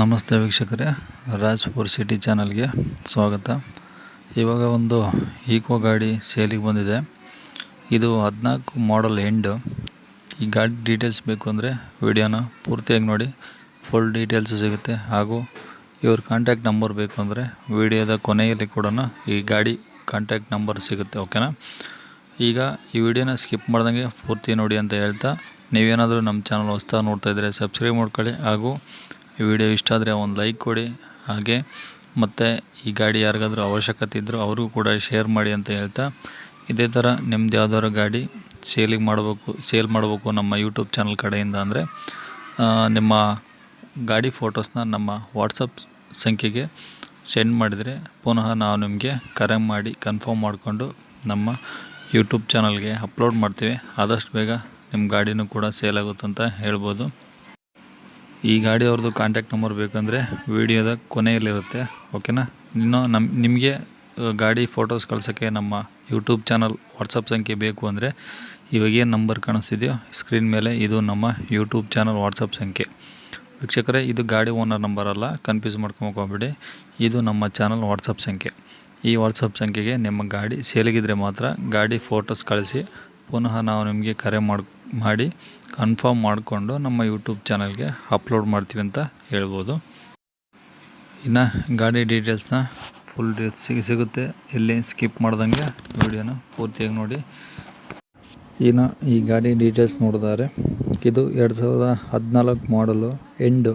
ನಮಸ್ತೆ ವೀಕ್ಷಕರೇ, Raj four city ಚಾನಲ್ಗೆ ಸ್ವಾಗತ. ಇವಾಗ ಒಂದು ಈಕೋ ಗಾಡಿ ಸೇಲಿಗೆ ಬಂದಿದೆ. ಇದು 14 ಮಾಡಲ್ ಎಂಡ್. ಈ ಗಾಡಿ ಡೀಟೇಲ್ಸ್ ಬೇಕು ಅಂದರೆ ವಿಡಿಯೋನ ಪೂರ್ತಿಯಾಗಿ ನೋಡಿ, ಫುಲ್ ಡೀಟೇಲ್ಸ್ ಸಿಗುತ್ತೆ. ಹಾಗೂ ಇವ್ರ ಕಾಂಟ್ಯಾಕ್ಟ್ ನಂಬರ್ ಬೇಕು ಅಂದರೆ ವಿಡಿಯೋದ ಕೊನೆಯಲ್ಲಿ ಕೂಡ ಈ ಗಾಡಿ ಕಾಂಟ್ಯಾಕ್ಟ್ ನಂಬರ್ ಸಿಗುತ್ತೆ. ಓಕೆನಾ? ಈಗ ಈ ವಿಡಿಯೋನ ಸ್ಕಿಪ್ ಮಾಡ್ದಂಗೆ ಪೂರ್ತಿ ನೋಡಿ ಅಂತ ಹೇಳ್ತಾ, ನೀವೇನಾದರೂ ನಮ್ಮ ಚಾನಲ್ ಹೊಸ್ದಾಗಿ ನೋಡ್ತಾ ಇದ್ದರೆ ಸಬ್ಸ್ಕ್ರೈಬ್ ಮಾಡ್ಕೊಳ್ಳಿ. ಹಾಗೂ ಈ ವಿಡಿಯೋ ಇಷ್ಟ ಆದರೆ ಒಂದು ಲೈಕ್ ಕೊಡಿ. ಹಾಗೆ ಮತ್ತು ಈ ಗಾಡಿ ಯಾರಿಗಾದ್ರೂ ಅವಶ್ಯಕತೆ ಇದ್ದರೂ ಅವ್ರಿಗೂ ಕೂಡ ಶೇರ್ ಮಾಡಿ ಅಂತ ಹೇಳ್ತಾ, ಇದೇ ಥರ ನಿಮ್ದು ಯಾವ್ದಾದ್ರು ಗಾಡಿ ಸೇಲ್ ಮಾಡಬೇಕು ನಮ್ಮ ಯೂಟ್ಯೂಬ್ ಚಾನಲ್ ಕಡೆಯಿಂದ ಅಂದರೆ ನಿಮ್ಮ ಗಾಡಿ ಫೋಟೋಸ್ನ ನಮ್ಮ ವಾಟ್ಸಪ್ ಸಂಖ್ಯೆಗೆ ಸೆಂಡ್ ಮಾಡಿದರೆ ಪುನಃ ನಾವು ನಿಮಗೆ ಕರೆ ಮಾಡಿ ಕನ್ಫರ್ಮ್ ಮಾಡಿಕೊಂಡು ನಮ್ಮ ಯೂಟ್ಯೂಬ್ ಚಾನಲ್ಗೆ ಅಪ್ಲೋಡ್ ಮಾಡ್ತೀವಿ. ಆದಷ್ಟು ಬೇಗ ನಿಮ್ಮ ಗಾಡಿನೂ ಕೂಡ ಸೇಲ್ ಆಗುತ್ತಂತ ಹೇಳ್ಬೋದು. ಈ ಗಾಡಿ ಅವ್ರದ್ದು ಕಾಂಟ್ಯಾಕ್ಟ್ ನಂಬರ್ ಬೇಕಂದರೆ ವಿಡಿಯೋದ ಕೊನೆಯಲ್ಲಿರುತ್ತೆ. ಓಕೆನಾ? ಇನ್ನು ನಿಮಗೆ ಗಾಡಿ ಫೋಟೋಸ್ ಕಳ್ಸೋಕ್ಕೆ ನಮ್ಮ ಯೂಟ್ಯೂಬ್ ಚಾನಲ್ ವಾಟ್ಸಪ್ ಸಂಖ್ಯೆ ಬೇಕು ಅಂದರೆ ಇವಾಗೇನು ನಂಬರ್ ಕಾಣಿಸ್ತಿದೆಯೋ ಸ್ಕ್ರೀನ್ ಮೇಲೆ, ಇದು ನಮ್ಮ ಯೂಟ್ಯೂಬ್ ಚಾನಲ್ ವಾಟ್ಸಪ್ ಸಂಖ್ಯೆ. ವೀಕ್ಷಕರೇ, ಇದು ಗಾಡಿ ಓನರ್ ನಂಬರ್ ಅಲ್ಲ, ಕನ್ಫ್ಯೂಸ್ ಮಾಡ್ಕೊಂಬೋಗ್ಬೇಡಿ. ಇದು ನಮ್ಮ ಚಾನಲ್ ವಾಟ್ಸಪ್ ಸಂಖ್ಯೆ. ಈ ವಾಟ್ಸಪ್ ಸಂಖ್ಯೆಗೆ ನಿಮ್ಮ ಗಾಡಿ ಸೇಲಿಗಿದ್ರೆ ಮಾತ್ರ ಗಾಡಿ ಫೋಟೋಸ್ ಕಳಿಸಿ, ಪುನಃ ನಾವು ನಿಮಗೆ ಕರೆ ಮಾಡಿ ಕನ್ಫರ್ಮ್ ಮಾಡಿಕೊಂಡು ನಮ್ಮ ಯೂಟ್ಯೂಬ್ ಚಾನಲ್ಗೆ ಅಪ್ಲೋಡ್ ಮಾಡ್ತೀವಿ ಅಂತ ಹೇಳ್ಬೋದು. ಇನ್ನು ಗಾಡಿ ಡೀಟೇಲ್ಸ್ನ ಫುಲ್ ಸಿಗುತ್ತೆ. ಇಲ್ಲಿ ಸ್ಕಿಪ್ ಮಾಡ್ದಂಗೆ ವಿಡಿಯೋನ ಪೂರ್ತಿಯಾಗಿ ನೋಡಿ. ಇನ್ನು ಈ ಗಾಡಿ ಡೀಟೇಲ್ಸ್ ನೋಡಿದರೆ, ಇದು 2014 ಮಾಡಲು ಎಂಡು,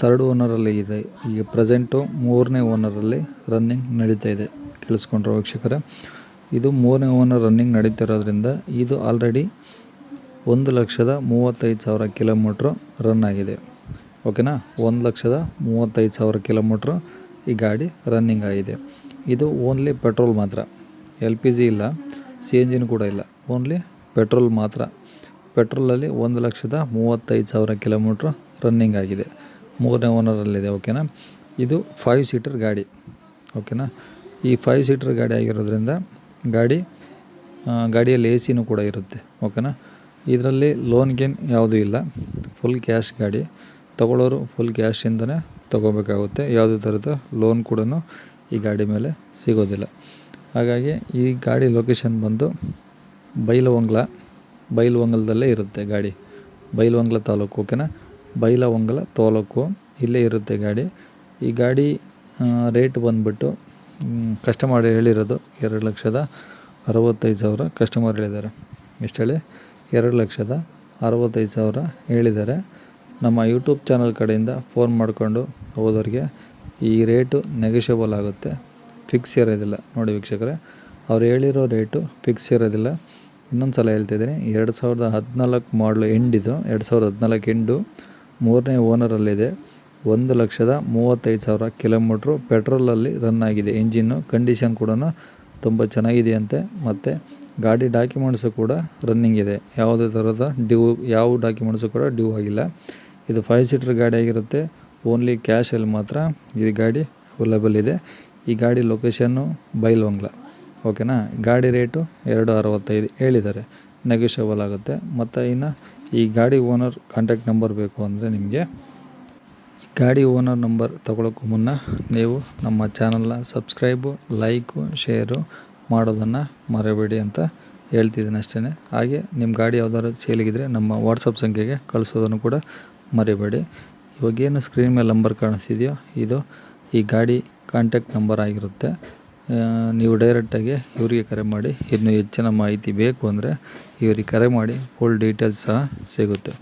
3rd ಓನರಲ್ಲಿ ಇದೆ. ಈಗ ಪ್ರೆಸೆಂಟು 3ನೇ ಓನರಲ್ಲಿ ರನ್ನಿಂಗ್ ನಡೀತಾ ಇದೆ. ಕೇಳಿಸ್ಕೊಂಡ್ರೆ ವೀಕ್ಷಕರೇ, ಇದು 3ನೇ ಓನರ್ ರನ್ನಿಂಗ್ ನಡೀತಿರೋದ್ರಿಂದ ಇದು ಆಲ್ರೆಡಿ 1,35,000 ಕಿಲೋಮೀಟ್ರು ರನ್ ಆಗಿದೆ. ಓಕೆನಾ? 1,35,000 ಕಿಲೋಮೀಟ್ರು ಈ ಗಾಡಿ ರನ್ನಿಂಗ್ ಆಗಿದೆ. ಇದು ಓನ್ಲಿ ಪೆಟ್ರೋಲ್ ಮಾತ್ರ, LPG ಇಲ್ಲ, CNG ಕೂಡ ಇಲ್ಲ, ಓನ್ಲಿ ಪೆಟ್ರೋಲ್ ಮಾತ್ರ. ಪೆಟ್ರೋಲಲ್ಲಿ 1,35,000 ಕಿಲೋಮೀಟ್ರು ರನ್ನಿಂಗ್ ಆಗಿದೆ. 3ನೇ ಓನರಲ್ಲಿದೆ. ಓಕೆನಾ? ಇದು 5 ಸೀಟರ್ ಗಾಡಿ. ಓಕೆನಾ? ಈ 5 ಸೀಟರ್ ಗಾಡಿ ಆಗಿರೋದ್ರಿಂದ ಗಾಡಿಯಲ್ಲಿ AC ಕೂಡ ಇರುತ್ತೆ. ಓಕೆನಾ? ಇದರಲ್ಲಿ ಲೋನ್ ಗೇನ್ ಯಾವುದೂ ಇಲ್ಲ, ಫುಲ್ ಕ್ಯಾಶ್ ಗಾಡಿ. ತಗೊಳ್ಳೋರು ಫುಲ್ ಕ್ಯಾಶಿಂದನೇ ತೊಗೋಬೇಕಾಗುತ್ತೆ. ಯಾವುದೇ ಥರದ ಲೋನ್ ಕೂಡ ಈ ಗಾಡಿ ಮೇಲೆ ಸಿಗೋದಿಲ್ಲ. ಹಾಗಾಗಿ ಈ ಗಾಡಿ ಲೊಕೇಶನ್ ಬಂದು ಬೈಲಹೊಂಗಲದಲ್ಲೇ ಇರುತ್ತೆ ಗಾಡಿ. ಬೈಲಹೊಂಗಲ ತಾಲೂಕು. ಓಕೆನಾ? ಬೈಲಹೊಂಗಲ ತಾಲೂಕು, ಇಲ್ಲೇ ಇರುತ್ತೆ ಗಾಡಿ. ಈ ಗಾಡಿ ರೇಟ್ ಬಂದುಬಿಟ್ಟು ಕಸ್ಟಮರ್ ಹೇಳಿರೋದು 2,65,000 ಕಸ್ಟಮರ್ ಹೇಳಿದ್ದಾರೆ. ಎಷ್ಟು ಹೇಳಿ? 2,65,000 ಹೇಳಿದ್ದಾರೆ. ನಮ್ಮ ಯೂಟ್ಯೂಬ್ ಚಾನಲ್ ಕಡೆಯಿಂದ ಫೋನ್ ಮಾಡಿಕೊಂಡು ಹೋದವ್ರಿಗೆ ಈ ರೇಟು ನೆಗೋಷಿಯಬಲ್ ಆಗುತ್ತೆ, ಫಿಕ್ಸ್ ಇರೋದಿಲ್ಲ. ನೋಡಿ ವೀಕ್ಷಕರೇ, ಅವ್ರು ಹೇಳಿರೋ ರೇಟು ಫಿಕ್ಸ್ ಇರೋದಿಲ್ಲ. ಇನ್ನೊಂದು ಸಲ ಹೇಳ್ತಿದ್ದೀನಿ, 2014 ಮಾಡಲು ಎಂಡಿದು, 2014 ಎಂಡು, 3ನೇ ಓನರಲ್ಲಿದೆ. 1,35,000 ಕಿಲೋಮೀಟ್ರು ಪೆಟ್ರೋಲಲ್ಲಿ ರನ್ ಆಗಿದೆ. ಇಂಜಿನ್ನು ಕಂಡೀಷನ್ ಕೂಡ ತುಂಬ ಚೆನ್ನಾಗಿದೆಯಂತೆ. ಮತ್ತು ಗಾಡಿ ಡಾಕ್ಯುಮೆಂಟ್ಸು ಕೂಡ ರನ್ನಿಂಗ್ ಇದೆ. ಯಾವುದೇ ಥರದ ಯಾವ ಡಾಕ್ಯುಮೆಂಟ್ಸು ಕೂಡ ಡ್ಯೂ ಆಗಿಲ್ಲ. ಇದು 5 ಸೀಟರ್ ಗಾಡಿ ಆಗಿರುತ್ತೆ. ಓನ್ಲಿ ಕ್ಯಾಶಲ್ಲಿ ಮಾತ್ರ ಈ ಗಾಡಿ ಅವೈಲೇಬಲ್ ಇದೆ. ಈ ಗಾಡಿ ಲೊಕೇಶನ್ನು ಬೈಲಹೊಂಗಲ. ಓಕೆನಾ? ಗಾಡಿ ರೇಟು 2,65 ಹೇಳಿದ್ದಾರೆ, ನೆಗೋಷಿಯಬಲ್ ಆಗುತ್ತೆ. ಮತ್ತು ಇನ್ನು ಈ ಗಾಡಿ ಓನರ್ ಕಾಂಟ್ಯಾಕ್ಟ್ ನಂಬರ್ ಬೇಕು ಅಂದರೆ ನಿಮಗೆ ಗಾಡಿ ಓನರ್ ನಂಬರ್ ತಗೊಳ್ಳೋಕ್ಕೂ ಮುನ್ನ ನೀವು ನಮ್ಮ ಚಾನಲ್ನ ಸಬ್ಸ್ಕ್ರೈಬು, ಲೈಕು, ಶೇರು ಮಾಡೋದನ್ನು ಮರೆಯಬೇಡಿ ಅಂತ ಹೇಳ್ತಿದ್ದೀನಿ ಅಷ್ಟೇ. ಹಾಗೆ ನಿಮ್ಮ ಗಾಡಿ ಯಾವ್ದಾದ್ರು ಸೇಲಿಗಿದ್ರೆ ನಮ್ಮ ವಾಟ್ಸಪ್ ಸಂಖ್ಯೆಗೆ ಕಳಿಸೋದನ್ನು ಕೂಡ ಮರೆಯಬೇಡಿ. ಇವಾಗೇನು ಸ್ಕ್ರೀನ್ ಮೇಲೆ ನಂಬರ್ ಕಾಣಿಸ್ತಿದೆಯೋ ಇದು ಈ ಗಾಡಿ ಕಾಂಟ್ಯಾಕ್ಟ್ ನಂಬರ್ ಆಗಿರುತ್ತೆ. ನೀವು ಡೈರೆಕ್ಟಾಗಿ ಇವರಿಗೆ ಕರೆ ಮಾಡಿ. ಇನ್ನೂ ಹೆಚ್ಚಿನ ಮಾಹಿತಿ ಬೇಕು ಅಂದರೆ ಇವರಿಗೆ ಕರೆ ಮಾಡಿ, ಫುಲ್ ಡೀಟೇಲ್ಸ್ ಸಹ ಸಿಗುತ್ತೆ.